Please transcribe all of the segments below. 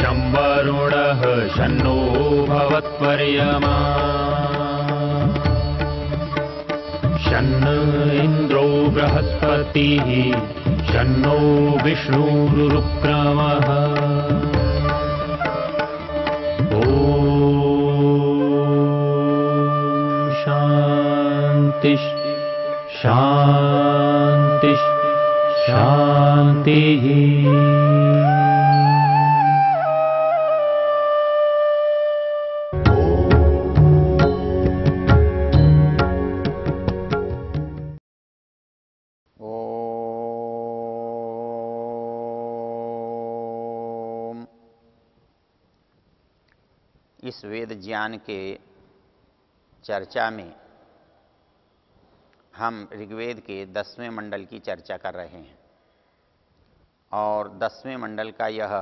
शं वरुणः शन्नो भवत्पर्यमा शन्न इन्द्रो बृहस्पतिः शन्नो विष्णुरुक्रमः ॐ शान्ति शान्ति शान्तिः। इस वेद ज्ञान के चर्चा में हम ऋग्वेद के 10वें मंडल की चर्चा कर रहे हैं और 10वें मंडल का यह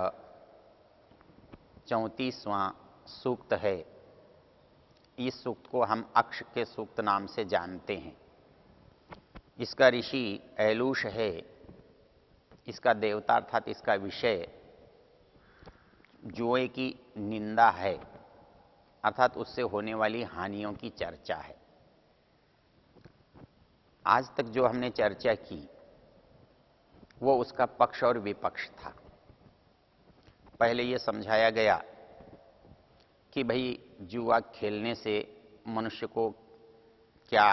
34वां सूक्त है। इस सूक्त को हम अक्ष के सूक्त नाम से जानते हैं। इसका ऋषि ऐलूष है। इसका देवता अर्थात इसका विषय जुए की निंदा है, अर्थात उससे होने वाली हानियों की चर्चा है। आज तक जो हमने चर्चा की वो उसका पक्ष और विपक्ष था। पहले ये समझाया गया कि भाई जुआ खेलने से मनुष्य को क्या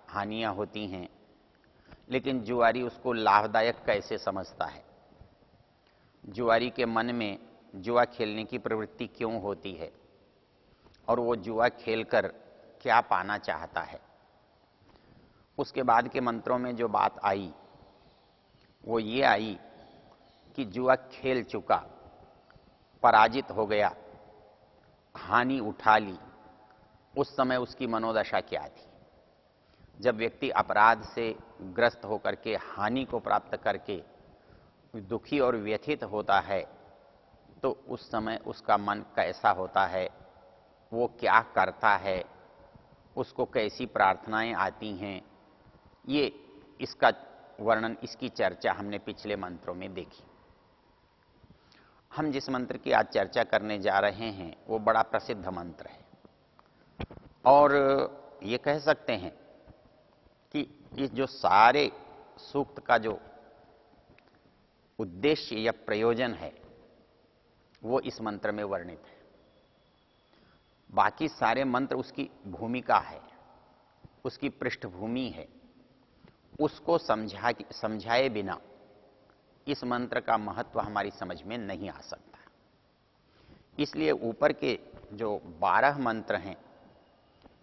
हानियां होती हैं, लेकिन जुआरी उसको लाभदायक कैसे समझता है, जुआरी के मन में जुआ खेलने की प्रवृत्ति क्यों होती है और वो जुआ खेलकर क्या पाना चाहता है। उसके बाद के मंत्रों में जो बात आई वो ये आई कि जुआ खेल चुका, पराजित हो गया, हानि उठा ली, उस समय उसकी मनोदशा क्या थी। जब व्यक्ति अपराध से ग्रस्त होकर के हानि को प्राप्त करके दुखी और व्यथित होता है तो उस समय उसका मन कैसा होता है, वो क्या करता है, उसको कैसी प्रार्थनाएं आती हैं, ये इसका वर्णन, इसकी चर्चा हमने पिछले मंत्रों में देखी। हम जिस मंत्र की आज चर्चा करने जा रहे हैं वो बड़ा प्रसिद्ध मंत्र है और ये कह सकते हैं कि इस जो सारे सूक्त का जो उद्देश्य या प्रयोजन है वो इस मंत्र में वर्णित है। बाकी सारे मंत्र उसकी भूमिका है, उसकी पृष्ठभूमि है, उसको समझाए बिना इस मंत्र का महत्व हमारी समझ में नहीं आ सकता। इसलिए ऊपर के जो 12 मंत्र हैं,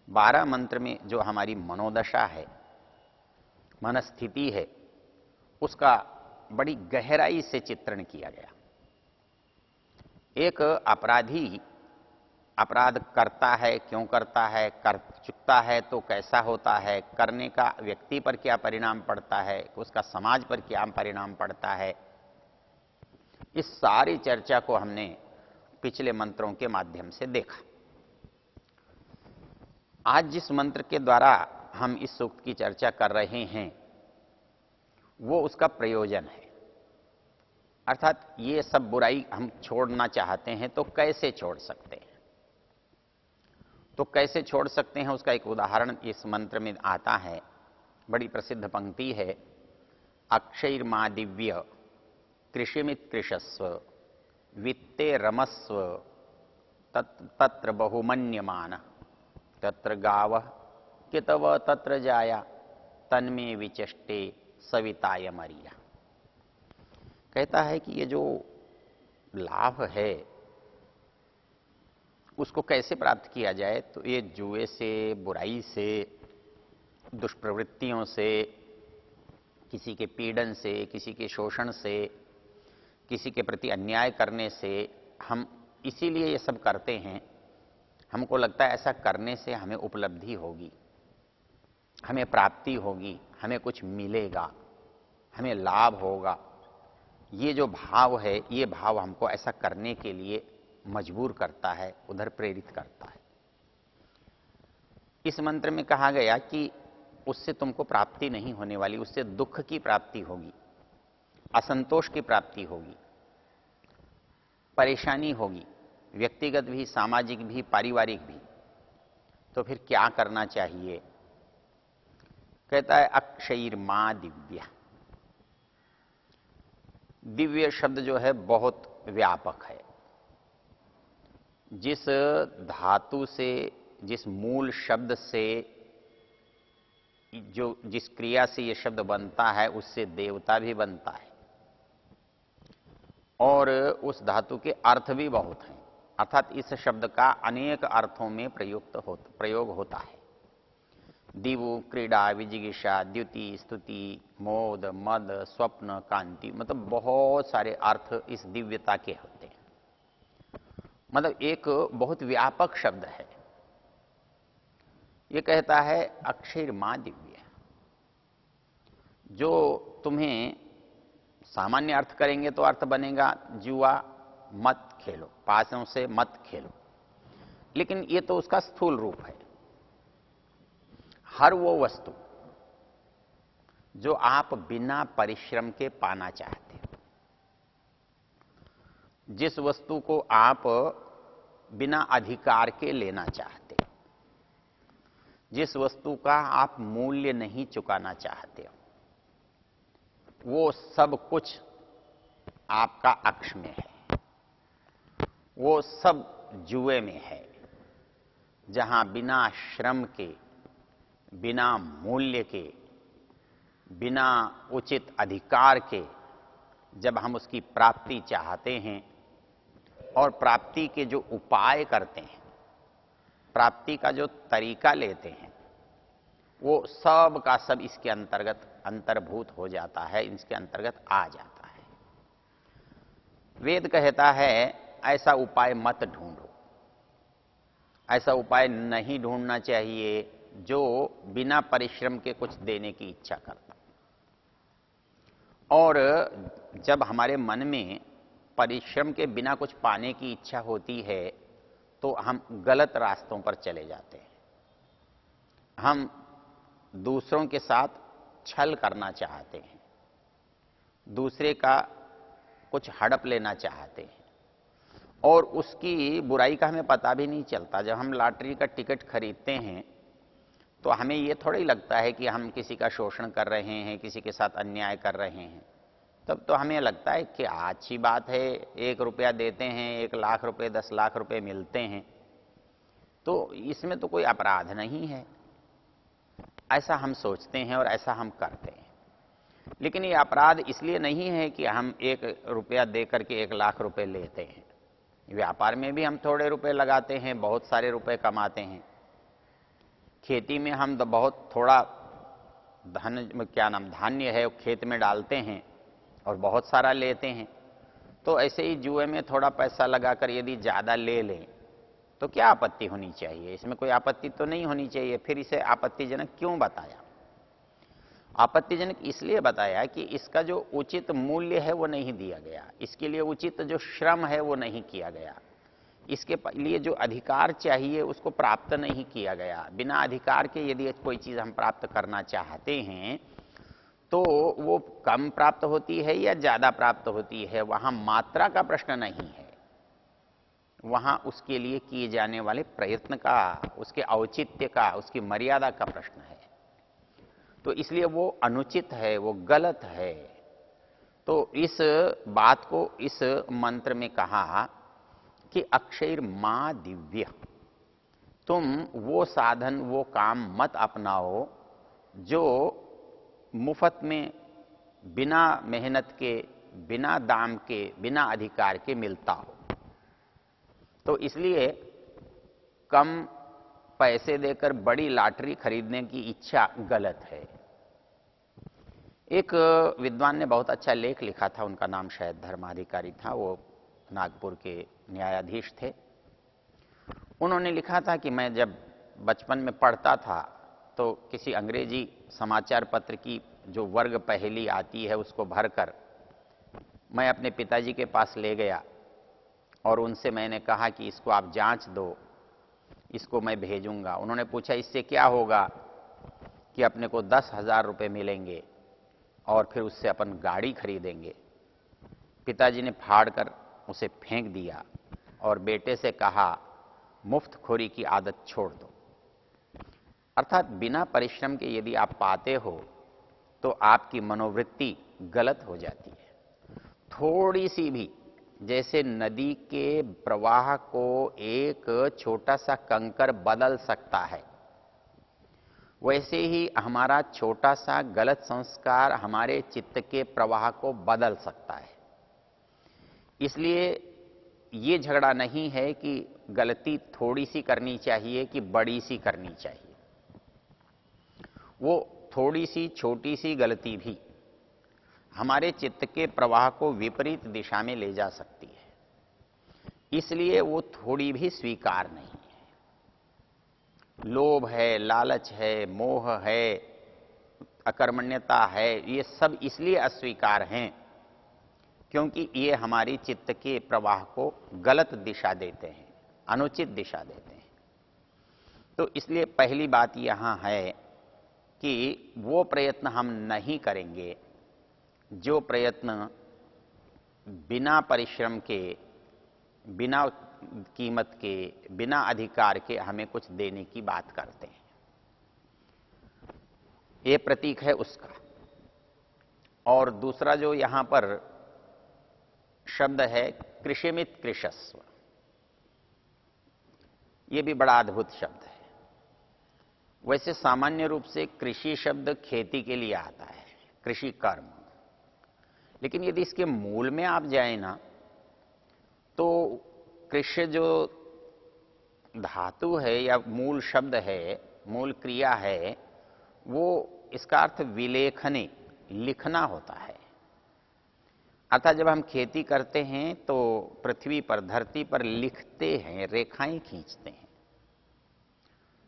12 मंत्र में जो हमारी मनोदशा है, मनस्थिति है, उसका बड़ी गहराई से चित्रण किया गया। एक अपराधी अपराध करता है, क्यों करता है, कर चुकता है तो कैसा होता है, करने का व्यक्ति पर क्या परिणाम पड़ता है, उसका समाज पर क्या परिणाम पड़ता है, इस सारी चर्चा को हमने पिछले मंत्रों के माध्यम से देखा। आज जिस मंत्र के द्वारा हम इस सूक्त की चर्चा कर रहे हैं वो उसका प्रयोजन है। अर्थात ये सब बुराई हम छोड़ना चाहते हैं तो कैसे छोड़ सकते हैं, तो कैसे छोड़ सकते हैं उसका एक उदाहरण इस मंत्र में आता है। बड़ी प्रसिद्ध पंक्ति है, अक्षैर्मा दिव्य कृषिमित कृषस्व वित्ते रमस्व तत्र बहुमन्यमान तत्र गावः कितव तत्र जाया तन्मे विचष्टे सविताय मरिया। कहता है कि ये जो लाभ है उसको कैसे प्राप्त किया जाए, तो ये जुए से, बुराई से, दुष्प्रवृत्तियों से, किसी के पीड़न से, किसी के शोषण से, किसी के प्रति अन्याय करने से हम इसीलिए ये सब करते हैं। हमको लगता है ऐसा करने से हमें उपलब्धि होगी, हमें प्राप्ति होगी, हमें कुछ मिलेगा, हमें लाभ होगा। ये जो भाव है, ये भाव हमको ऐसा करने के लिए मजबूर करता है, उधर प्रेरित करता है। इस मंत्र में कहा गया कि उससे तुमको प्राप्ति नहीं होने वाली, उससे दुख की प्राप्ति होगी, असंतोष की प्राप्ति होगी। परेशानी होगी, व्यक्तिगत भी, सामाजिक भी, पारिवारिक भी, तो फिर क्या करना चाहिए? कहता है अक्षयिर्मा दिव्या। दिव्य शब्द जो है बहुत व्यापक है। जिस धातु से, जिस मूल शब्द से, जो जिस क्रिया से ये शब्द बनता है, उससे देवता भी बनता है और उस धातु के अर्थ भी बहुत हैं। अर्थात इस शब्द का अनेक अर्थों में प्रयोग होता है। दिवु, क्रीड़ा, विजिगिषा, द्युति, स्तुति, मोद, मद, स्वप्न, कांति, मतलब बहुत सारे अर्थ इस दिव्यता के होते हैं। मतलब एक बहुत व्यापक शब्द है। ये कहता है अक्षयिर्मा दिव्य। जो तुम्हें सामान्य अर्थ करेंगे तो अर्थ बनेगा जुआ मत खेलो, पासों से मत खेलो, लेकिन ये तो उसका स्थूल रूप है। हर वो वस्तु जो आप बिना परिश्रम के पाना चाहते हो, जिस वस्तु को आप बिना अधिकार के लेना चाहते हो, जिस वस्तु का आप मूल्य नहीं चुकाना चाहते हो, वो सब कुछ आपका अक्ष में है। वो सब जुए में है, जहां बिना श्रम के, बिना मूल्य के, बिना उचित अधिकार के जब हम उसकी प्राप्ति चाहते हैं और प्राप्ति के जो उपाय करते हैं, प्राप्ति का जो तरीका लेते हैं, वो सब का सब इसके अंतर्गत अंतर्भूत हो जाता है, इसके अंतर्गत आ जाता है। वेद कहता है ऐसा उपाय मत ढूंढो, ऐसा उपाय नहीं ढूंढना चाहिए जो बिना परिश्रम के कुछ देने की इच्छा करता। और जब हमारे मन में परिश्रम के बिना कुछ पाने की इच्छा होती है तो हम गलत रास्तों पर चले जाते हैं। हम दूसरों के साथ छल करना चाहते हैं, दूसरे का कुछ हड़प लेना चाहते हैं और उसकी बुराई का हमें पता भी नहीं चलता। जब हम लॉटरी का टिकट खरीदते हैं तो हमें ये थोड़ा ही लगता है कि हम किसी का शोषण कर रहे हैं, किसी के साथ अन्याय कर रहे हैं। तब तो हमें लगता है कि अच्छी बात है, 1 रुपया देते हैं, 1 लाख रुपए, 10 लाख रुपए मिलते हैं, तो इसमें तो कोई अपराध नहीं है। ऐसा हम सोचते हैं और ऐसा हम करते हैं। लेकिन ये अपराध इसलिए नहीं है कि हम 1 रुपया दे करके 1 लाख रुपए लेते हैं। व्यापार में भी हम थोड़े रुपए लगाते हैं, बहुत सारे रुपए कमाते हैं। खेती में हम बहुत थोड़ा धान्य है खेत में डालते हैं और बहुत सारा लेते हैं। तो ऐसे ही जुए में थोड़ा पैसा लगाकर यदि ज्यादा ले लें तो क्या आपत्ति होनी चाहिए? इसमें कोई आपत्ति तो नहीं होनी चाहिए। फिर इसे आपत्तिजनक क्यों बताया? आपत्तिजनक इसलिए बताया कि इसका जो उचित मूल्य है वो नहीं दिया गया, इसके लिए उचित जो श्रम है वो नहीं किया गया, इसके लिए जो अधिकार चाहिए उसको प्राप्त नहीं किया गया। बिना अधिकार के यदि कोई चीज हम प्राप्त करना चाहते हैं तो वो कम प्राप्त होती है या ज्यादा प्राप्त होती है, वहां मात्रा का प्रश्न नहीं है, वहां उसके लिए किए जाने वाले प्रयत्न का, उसके औचित्य का, उसकी मर्यादा का प्रश्न है। तो इसलिए वो अनुचित है, वो गलत है। तो इस बात को इस मंत्र में कहा कि अक्षयिर्मा दिव्य। तुम वो साधन, वो काम मत अपनाओ जो मुफ्त में, बिना मेहनत के, बिना दाम के, बिना अधिकार के मिलता हो। तो इसलिए कम पैसे देकर बड़ी लॉटरी खरीदने की इच्छा गलत है। एक विद्वान ने बहुत अच्छा लेख लिखा था, उनका नाम शायद धर्माधिकारी था, वो नागपुर के न्यायाधीश थे। उन्होंने लिखा था कि मैं जब बचपन में पढ़ता था तो किसी अंग्रेजी समाचार पत्र की जो वर्ग पहेली आती है उसको भरकर मैं अपने पिताजी के पास ले गया और उनसे मैंने कहा कि इसको आप जांच दो, इसको मैं भेजूंगा। उन्होंने पूछा इससे क्या होगा? कि अपने को 10,000 रुपये मिलेंगे और फिर उससे अपन गाड़ी खरीदेंगे। पिताजी ने फाड़ कर उसे फेंक दिया और बेटे से कहा, मुफ्तखोरी की आदत छोड़ दो। अर्थात बिना परिश्रम के यदि आप पाते हो तो आपकी मनोवृत्ति गलत हो जाती है। थोड़ी सी भी, जैसे नदी के प्रवाह को एक छोटा सा कंकर बदल सकता है, वैसे ही हमारा छोटा सा गलत संस्कार हमारे चित्त के प्रवाह को बदल सकता है। इसलिए ये झगड़ा नहीं है कि गलती थोड़ी सी करनी चाहिए कि बड़ी सी करनी चाहिए। वो थोड़ी सी छोटी सी गलती भी हमारे चित्त के प्रवाह को विपरीत दिशा में ले जा सकती है, इसलिए वो थोड़ी भी स्वीकार नहीं है। लोभ है, लालच है, मोह है, अकर्मण्यता है, ये सब इसलिए अस्वीकार हैं क्योंकि ये हमारी चित्त के प्रवाह को गलत दिशा देते हैं, अनुचित दिशा देते हैं। तो इसलिए पहली बात यहां है कि वो प्रयत्न हम नहीं करेंगे जो प्रयत्न बिना परिश्रम के, बिना कीमत के, बिना अधिकार के हमें कुछ देने की बात करते हैं। ये प्रतीक है उसका। और दूसरा जो यहां पर शब्द है कृषिमित कृशस्व, ये भी बड़ा अद्भुत शब्द है। वैसे सामान्य रूप से कृषि शब्द खेती के लिए आता है, कृषि कर्म। लेकिन यदि इसके मूल में आप जाएं ना, तो कृष्य जो धातु है या मूल शब्द है, मूल क्रिया है, वो इसका अर्थ विलेखने, लिखना होता है। अर्थात जब हम खेती करते हैं तो पृथ्वी पर, धरती पर लिखते हैं, रेखाएं खींचते हैं।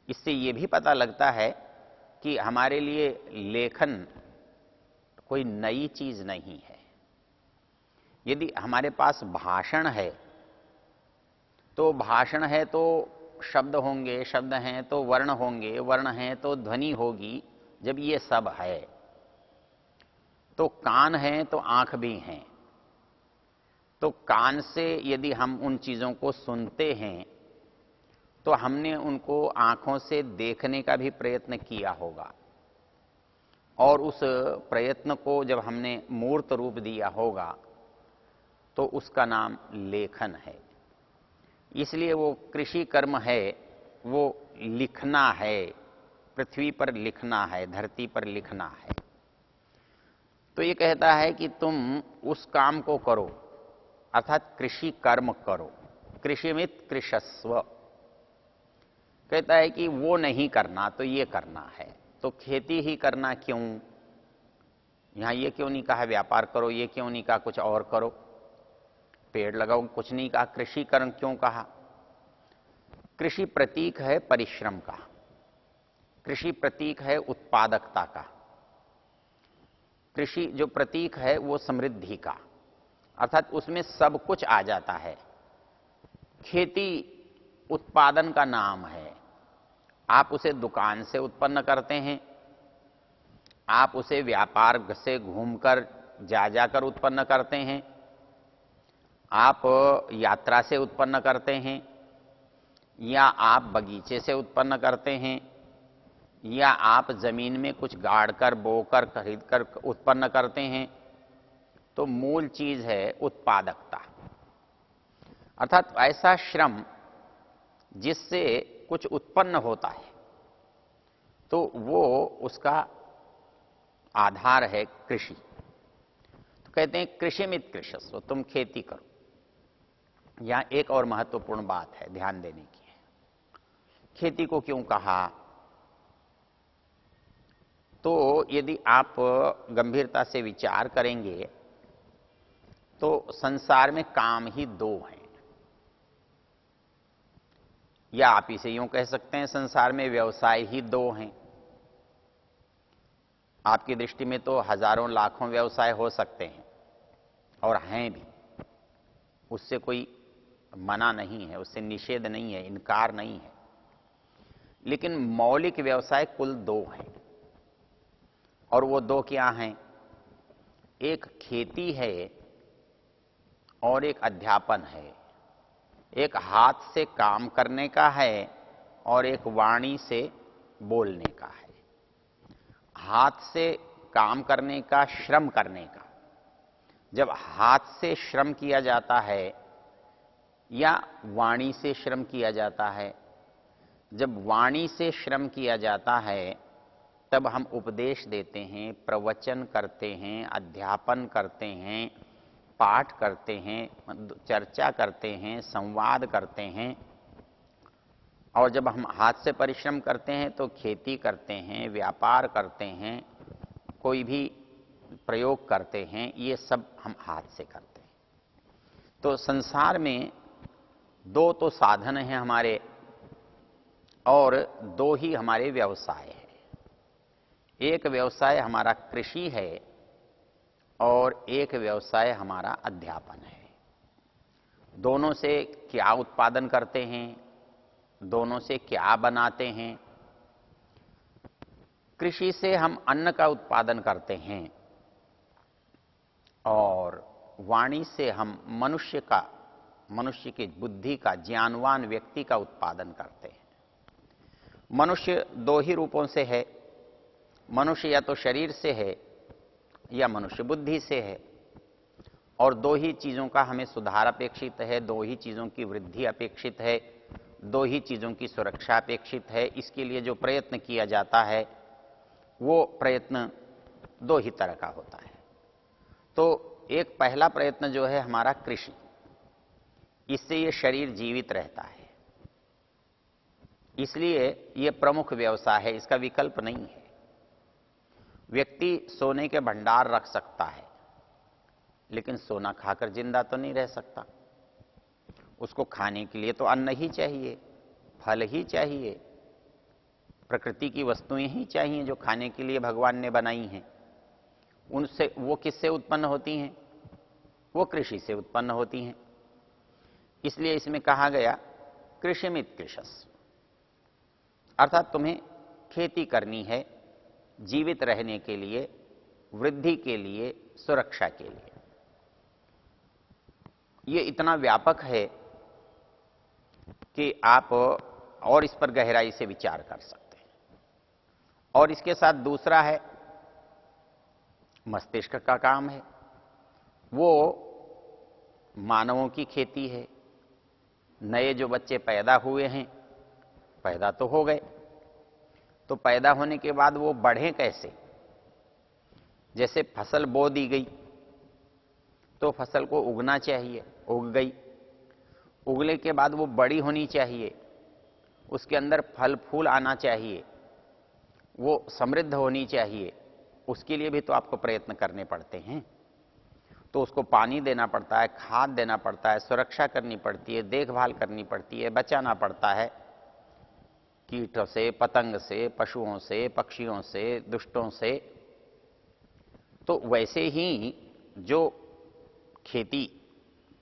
इससे यह भी पता लगता है कि हमारे लिए लेखन कोई नई चीज नहीं है। यदि हमारे पास भाषण है तो भाषण है तो शब्द होंगे, शब्द हैं तो वर्ण होंगे, वर्ण हैं तो ध्वनि होगी। जब ये सब है तो कान है तो आंख भी हैं। तो कान से यदि हम उन चीजों को सुनते हैं तो हमने उनको आंखों से देखने का भी प्रयत्न किया होगा, और उस प्रयत्न को जब हमने मूर्त रूप दिया होगा तो उसका नाम लेखन है। इसलिए वो कृषि कर्म है, वो लिखना है, पृथ्वी पर लिखना है, धरती पर लिखना है। तो ये कहता है कि तुम उस काम को करो, अर्थात कृषि कर्म करो। कृषिमित कृशस्व, कहता है कि वो नहीं करना तो ये करना है। तो खेती ही करना क्यों? यहां ये क्यों नहीं कहा व्यापार करो, ये क्यों नहीं कहा कुछ और करो, पेड़ लगाओ, कुछ नहीं कहा। कृषि कर्म क्यों कहा? कृषि प्रतीक है परिश्रम का, कृषि प्रतीक है उत्पादकता का, कृषि जो प्रतीक है वो समृद्धि का, अर्थात उसमें सब कुछ आ जाता है। खेती उत्पादन का नाम है। आप उसे दुकान से उत्पन्न करते हैं, आप उसे व्यापार से घूमकर जा जाकर उत्पन्न करते हैं, आप यात्रा से उत्पन्न करते हैं, या आप बगीचे से उत्पन्न करते हैं, या आप जमीन में कुछ गाड़कर, बोकर, खरीदकर उत्पन्न करते हैं। तो मूल चीज है उत्पादकता, अर्थात ऐसा श्रम जिससे कुछ उत्पन्न होता है, तो वो उसका आधार है कृषि। तो कहते हैं कृषिमित कृशस्व, तुम खेती करो। यहां एक और महत्वपूर्ण बात है ध्यान देने की है। खेती को क्यों कहा? तो यदि आप गंभीरता से विचार करेंगे तो संसार में काम ही दो हैं, या आप इसे यूं कह सकते हैं संसार में व्यवसाय ही दो हैं। आपकी दृष्टि में तो हजारों लाखों व्यवसाय हो सकते हैं, और हैं भी, उससे कोई मना नहीं है, उससे निषेध नहीं है, इनकार नहीं है। लेकिन मौलिक व्यवसाय कुल दो हैं, और वो दो क्या हैं? एक खेती है और एक अध्यापन है। एक हाथ से काम करने का है और एक वाणी से बोलने का है। हाथ से काम करने का, श्रम करने का। जब हाथ से श्रम किया जाता है या वाणी से श्रम किया जाता है, जब वाणी से श्रम किया जाता है तब हम उपदेश देते हैं, प्रवचन करते हैं, अध्यापन करते हैं, पाठ करते हैं, चर्चा करते हैं, संवाद करते हैं। और जब हम हाथ से परिश्रम करते हैं तो खेती करते हैं, व्यापार करते हैं, कोई भी प्रयोग करते हैं, ये सब हम हाथ से करते हैं। तो संसार में दो तो साधन हैं हमारे और दो ही हमारे व्यवसाय हैं। एक व्यवसाय हमारा कृषि है और एक व्यवसाय हमारा अध्यापन है। दोनों से क्या उत्पादन करते हैं, दोनों से क्या बनाते हैं। कृषि से हम अन्न का उत्पादन करते हैं और वाणी से हम मनुष्य की बुद्धि का, ज्ञानवान व्यक्ति का उत्पादन करते हैं। मनुष्य दो ही रूपों से है। मनुष्य या तो शरीर से है या मनुष्य बुद्धि से है, और दो ही चीजों का हमें सुधार अपेक्षित है, दो ही चीजों की वृद्धि अपेक्षित है, दो ही चीजों की सुरक्षा अपेक्षित है। इसके लिए जो प्रयत्न किया जाता है वो प्रयत्न दो ही तरह का होता है। तो एक पहला प्रयत्न जो है हमारा कृषि, इससे ये शरीर जीवित रहता है, इसलिए ये प्रमुख व्यवसाय है, इसका विकल्प नहीं है। व्यक्ति सोने के भंडार रख सकता है लेकिन सोना खाकर जिंदा तो नहीं रह सकता। उसको खाने के लिए तो अन्न ही चाहिए, फल ही चाहिए, प्रकृति की वस्तुएं ही चाहिए जो खाने के लिए भगवान ने बनाई हैं। उनसे वो किससे उत्पन्न होती हैं? वो कृषि से उत्पन्न होती हैं। इसलिए इसमें कहा गया कृषिमित कृषस्, अर्थात तुम्हें खेती करनी है जीवित रहने के लिए, वृद्धि के लिए, सुरक्षा के लिए। ये इतना व्यापक है कि आप और इस पर गहराई से विचार कर सकते हैं। और इसके साथ दूसरा है मस्तिष्क का काम है, वो मानवों की खेती है। नए जो बच्चे पैदा हुए हैं, पैदा तो हो गए, तो पैदा होने के बाद वो बढ़ें कैसे? जैसे फसल बो दी गई तो फसल को उगना चाहिए, उग गई। उगने के बाद वो बड़ी होनी चाहिए, उसके अंदर फल फूल आना चाहिए, वो समृद्ध होनी चाहिए। उसके लिए भी तो आपको प्रयत्न करने पड़ते हैं। तो उसको पानी देना पड़ता है, खाद देना पड़ता है, सुरक्षा करनी पड़ती है, देखभाल करनी पड़ती है, बचाना पड़ता है कीटों से, पतंग से, पशुओं से, पक्षियों से, दुष्टों से। तो वैसे ही जो खेती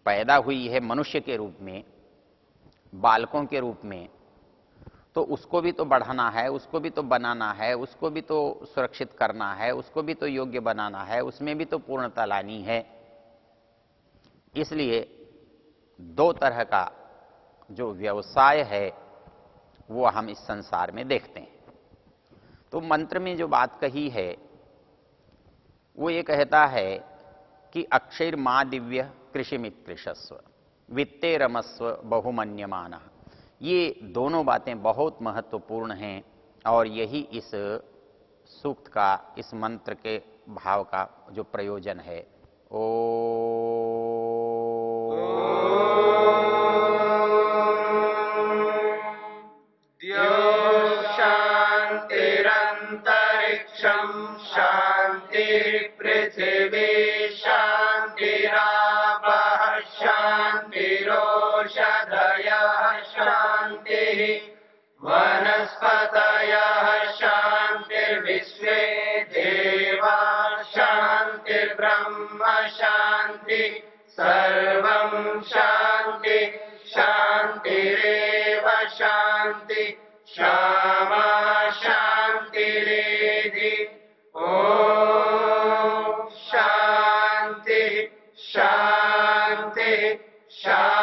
पैदा हुई है मनुष्य के रूप में, बालकों के रूप में, तो उसको भी तो बढ़ाना है, उसको भी तो बनाना है, उसको भी तो सुरक्षित करना है, उसको भी तो योग्य बनाना है, उसमें भी तो पूर्णता लानी है। इसलिए दो तरह का जो व्यवसाय है वो हम इस संसार में देखते हैं। तो मंत्र में जो बात कही है वो ये कहता है कि अक्षर मां दिव्य कृषिमित कृषस्व वित्ते रमस्व बहुमन्यमाना। ये दोनों बातें बहुत महत्वपूर्ण हैं और यही इस सूक्त का, इस मंत्र के भाव का जो प्रयोजन है। ओ शांतिरंतरिक्षं शांति पृथिवी शांतिरापः शांतिरोषधयः शांतिः वनस्पतयः शांतिर्विश्वे देवा शांतिर्ब्रह्म शांति सर्वं शांति शांतिरेव शांति क्षमा शांतिरेधि। ओम शांति शांति शांति